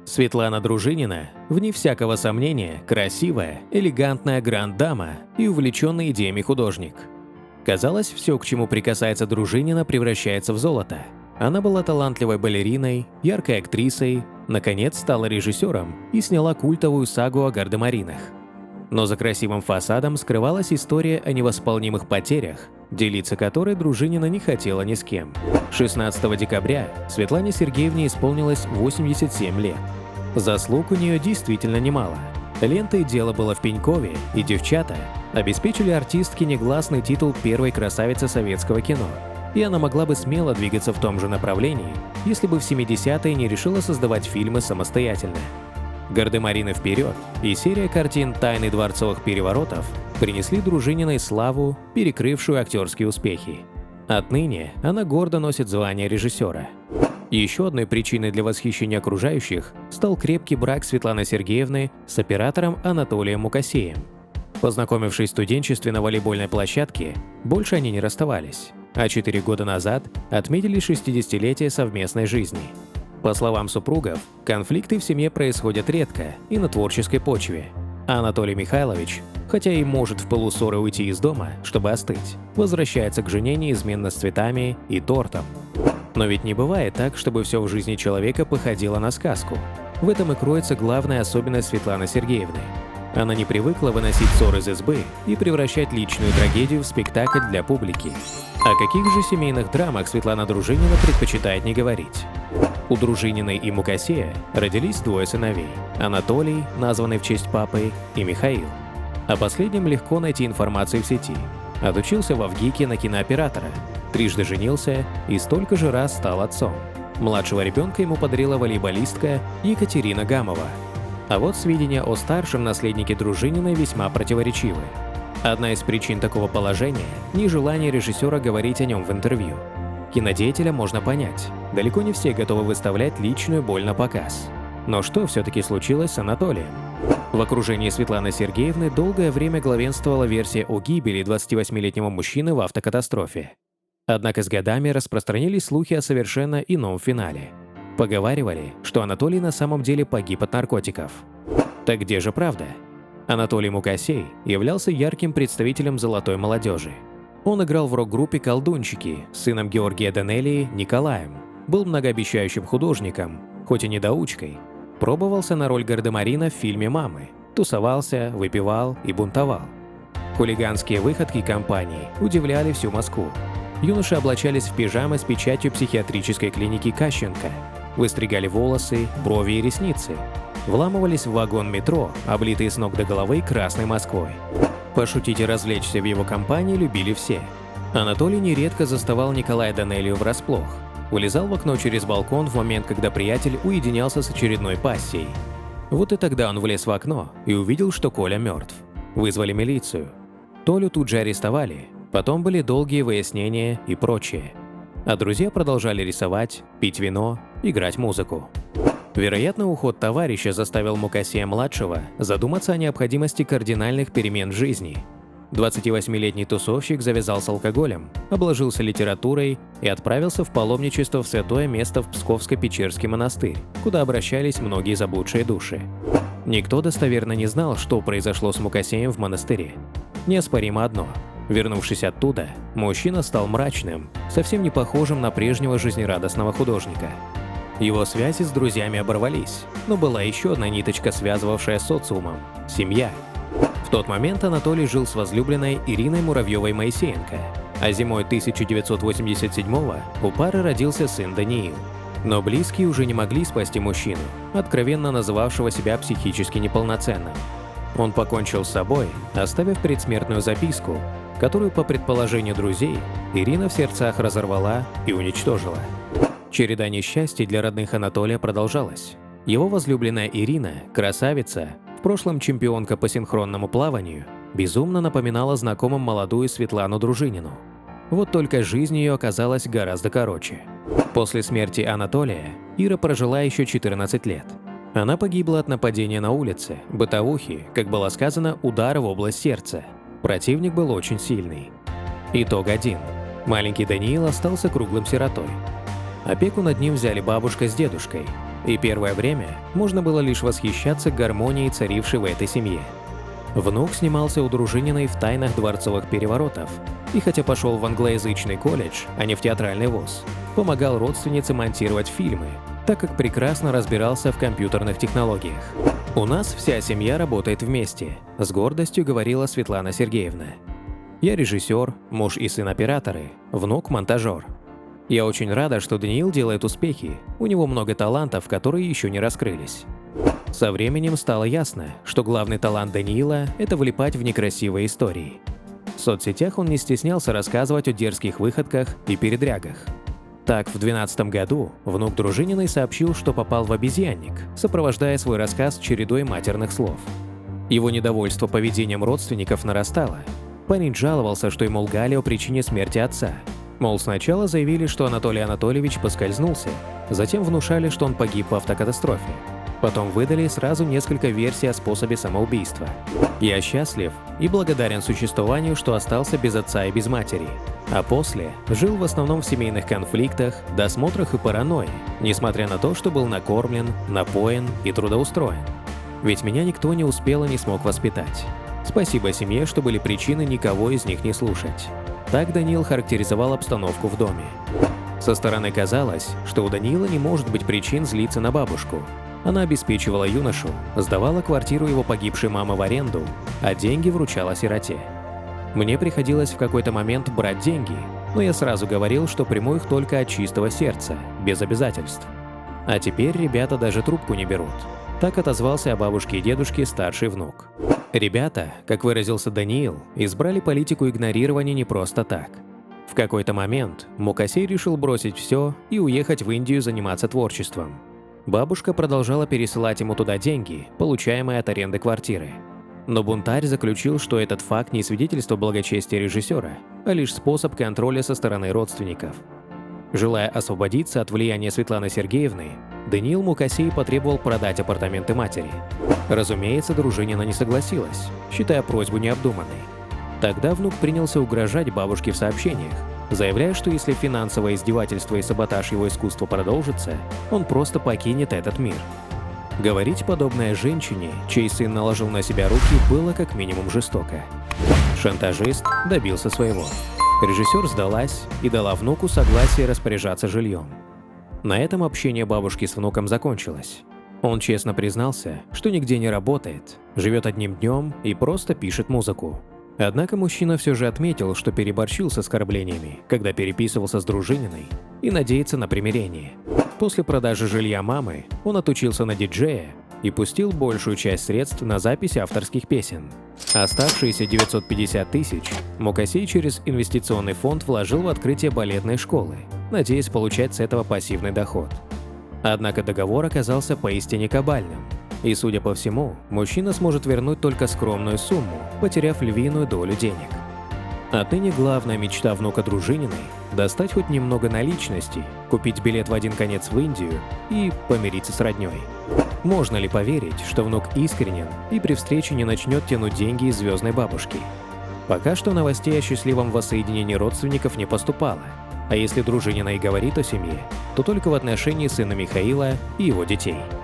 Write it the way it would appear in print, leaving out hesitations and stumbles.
Светлана Дружинина, вне всякого сомнения, красивая, элегантная гранд-дама и увлеченный идеями художник. Казалось, все, к чему прикасается Дружинина, превращается в золото. Она была талантливой балериной, яркой актрисой, наконец стала режиссером и сняла культовую сагу о гардемаринах. Но за красивым фасадом скрывалась история о невосполнимых потерях, делиться которой Дружинина не хотела ни с кем. 16 декабря Светлане Сергеевне исполнилось 87 лет. Заслуг у нее действительно немало. Лента и дело было в Пенькове, и девчата обеспечили артистке негласный титул первой красавицы советского кино. И она могла бы смело двигаться в том же направлении, если бы в 70-е не решила создавать фильмы самостоятельно. «Гардемарины вперед» и серия картин «Тайны дворцовых переворотов» принесли Дружининой славу, перекрывшую актерские успехи. Отныне она гордо носит звание режиссера. Еще одной причиной для восхищения окружающих стал крепкий брак Светланы Сергеевны с оператором Анатолием Мукасеем. Познакомившись в студенчестве на волейбольной площадке, больше они не расставались, а 4 года назад отметили 60-летие совместной жизни. По словам супругов, конфликты в семье происходят редко и на творческой почве. А Анатолий Михайлович, хотя и может в пылу ссоры уйти из дома, чтобы остыть, возвращается к жене неизменно с цветами и тортом. Но ведь не бывает так, чтобы все в жизни человека походило на сказку. В этом и кроется главная особенность Светланы Сергеевны. Она не привыкла выносить ссор из избы и превращать личную трагедию в спектакль для публики. О каких же семейных драмах Светлана Дружинина предпочитает не говорить. У Дружининой и Мукасея родились двое сыновей – Анатолий, названный в честь папы, и Михаил. О последнем легко найти информацию в сети. Отучился в ВГИКе на кинооператора, трижды женился и столько же раз стал отцом. Младшего ребенка ему подарила волейболистка Екатерина Гамова. А вот сведения о старшем наследнике Дружининой весьма противоречивы. Одна из причин такого положения – нежелание режиссера говорить о нем в интервью. Кинодеятеля можно понять. Далеко не все готовы выставлять личную боль на показ. Но что все-таки случилось с Анатолием? В окружении Светланы Сергеевны долгое время главенствовала версия о гибели 28-летнего мужчины в автокатастрофе. Однако с годами распространились слухи о совершенно ином финале. Поговаривали, что Анатолий на самом деле погиб от наркотиков. Так где же правда? Анатолий Мукасей являлся ярким представителем золотой молодежи. Он играл в рок-группе «Колдунчики» с сыном Георгия Данелии Николаем, был многообещающим художником, хоть и недоучкой, пробовался на роль гардемарина в фильме «Мамы», тусовался, выпивал и бунтовал. Хулиганские выходки компании удивляли всю Москву. Юноши облачались в пижамы с печатью психиатрической клиники Кащенко, выстригали волосы, брови и ресницы, вламывались в вагон метро, облитые с ног до головы красной Москвой. Пошутить и развлечься в его компании любили все. Анатолий нередко заставал Николая Данелию врасплох. Вылезал в окно через балкон в момент, когда приятель уединялся с очередной пассией. Вот и тогда он влез в окно и увидел, что Коля мертв. Вызвали милицию. Толю тут же арестовали, потом были долгие выяснения и прочее. А друзья продолжали рисовать, пить вино, играть музыку. Вероятно, уход товарища заставил Мукасея-младшего задуматься о необходимости кардинальных перемен в жизни. 28-летний тусовщик завязался алкоголем, обложился литературой и отправился в паломничество в святое место в Псковско-Печерский монастырь, куда обращались многие заблудшие души. Никто достоверно не знал, что произошло с Мукасеем в монастыре. Неоспоримо одно – вернувшись оттуда, мужчина стал мрачным, совсем не похожим на прежнего жизнерадостного художника. Его связи с друзьями оборвались, но была еще одна ниточка, связывавшая с социумом – семья. В тот момент Анатолий жил с возлюбленной Ириной Муравьевой-Моисеенко, а зимой 1987-го у пары родился сын Даниил. Но близкие уже не могли спасти мужчину, откровенно называвшего себя психически неполноценным. Он покончил с собой, оставив предсмертную записку, которую, по предположению друзей, Ирина в сердцах разорвала и уничтожила. Череда несчастий для родных Анатолия продолжалась. Его возлюбленная Ирина, красавица, в прошлом чемпионка по синхронному плаванию, безумно напоминала знакомым молодую Светлану Дружинину. Вот только жизнь ее оказалась гораздо короче. После смерти Анатолия Ира прожила еще 14 лет. Она погибла от нападения на улице, бытовухи, как было сказано, удара в область сердца. Противник был очень сильный. Итог один. Маленький Даниил остался круглым сиротой. Опеку над ним взяли бабушка с дедушкой. и первое время можно было лишь восхищаться гармонией, царившей в этой семье. Внук снимался у Дружининой в «Тайнах дворцовых переворотов», и хотя пошел в англоязычный колледж, а не в театральный вуз, помогал родственнице монтировать фильмы, так как прекрасно разбирался в компьютерных технологиях. «У нас вся семья работает вместе», – с гордостью говорила Светлана Сергеевна. «Я режиссер, муж и сын операторы, внук монтажер. Я очень рада, что Даниил делает успехи, у него много талантов, которые еще не раскрылись». Со временем стало ясно, что главный талант Даниила – это влипать в некрасивые истории. В соцсетях он не стеснялся рассказывать о дерзких выходках и передрягах. Так, в 2012 году внук Дружининой сообщил, что попал в обезьянник, сопровождая свой рассказ чередой матерных слов. Его недовольство поведением родственников нарастало. Парень жаловался, что ему лгали о причине смерти отца. Мол, сначала заявили, что Анатолий Анатольевич поскользнулся, затем внушали, что он погиб в автокатастрофе. Потом выдали сразу несколько версий о способе самоубийства. «Я счастлив и благодарен существованию, что остался без отца и без матери. А после жил в основном в семейных конфликтах, досмотрах и паранойи, несмотря на то, что был накормлен, напоен и трудоустроен. Ведь меня никто не успел и не смог воспитать. Спасибо семье, что были причины никого из них не слушать». Так Даниил характеризовал обстановку в доме. Со стороны казалось, что у Даниила не может быть причин злиться на бабушку. Она обеспечивала юношу, сдавала квартиру его погибшей мамы в аренду, а деньги вручала сироте. Мне приходилось в какой-то момент брать деньги, но я сразу говорил, что приму их только от чистого сердца, без обязательств. А теперь ребята даже трубку не берут. Так отозвался о бабушке и дедушке старший внук. Ребята, как выразился Даниил, избрали политику игнорирования не просто так. В какой-то момент Мукасей решил бросить все и уехать в Индию заниматься творчеством. Бабушка продолжала пересылать ему туда деньги, получаемые от аренды квартиры. Но бунтарь заключил, что этот факт не свидетельство благочестия режиссера, а лишь способ контроля со стороны родственников. Желая освободиться от влияния Светланы Сергеевны, Даниил Мукасей потребовал продать апартаменты матери. Разумеется, Дружинина не согласилась, считая просьбу необдуманной. Тогда внук принялся угрожать бабушке в сообщениях, заявляя, что если финансовое издевательство и саботаж его искусства продолжится, он просто покинет этот мир. Говорить подобное женщине, чей сын наложил на себя руки, было как минимум жестоко. Шантажист добился своего. Режиссер сдалась и дала внуку согласие распоряжаться жильем. На этом общение бабушки с внуком закончилось. Он честно признался, что нигде не работает, живет одним днем и просто пишет музыку. Однако мужчина все же отметил, что переборщил с оскорблениями, когда переписывался с Дружининой, и надеется на примирение. После продажи жилья мамы он отучился на диджея и пустил большую часть средств на запись авторских песен. Оставшиеся 950 тысяч Мукасей через инвестиционный фонд вложил в открытие балетной школы, надеясь получать с этого пассивный доход. Однако договор оказался поистине кабальным. И, судя по всему, мужчина сможет вернуть только скромную сумму, потеряв львиную долю денег. Отныне главная мечта внука Дружининой – достать хоть немного наличностей, купить билет в один конец в Индию и помириться с роднёй. Можно ли поверить, что внук искренен и при встрече не начнет тянуть деньги из звездной бабушки? Пока что новостей о счастливом воссоединении родственников не поступало, а если Дружинина и говорит о семье, то только в отношении сына Михаила и его детей.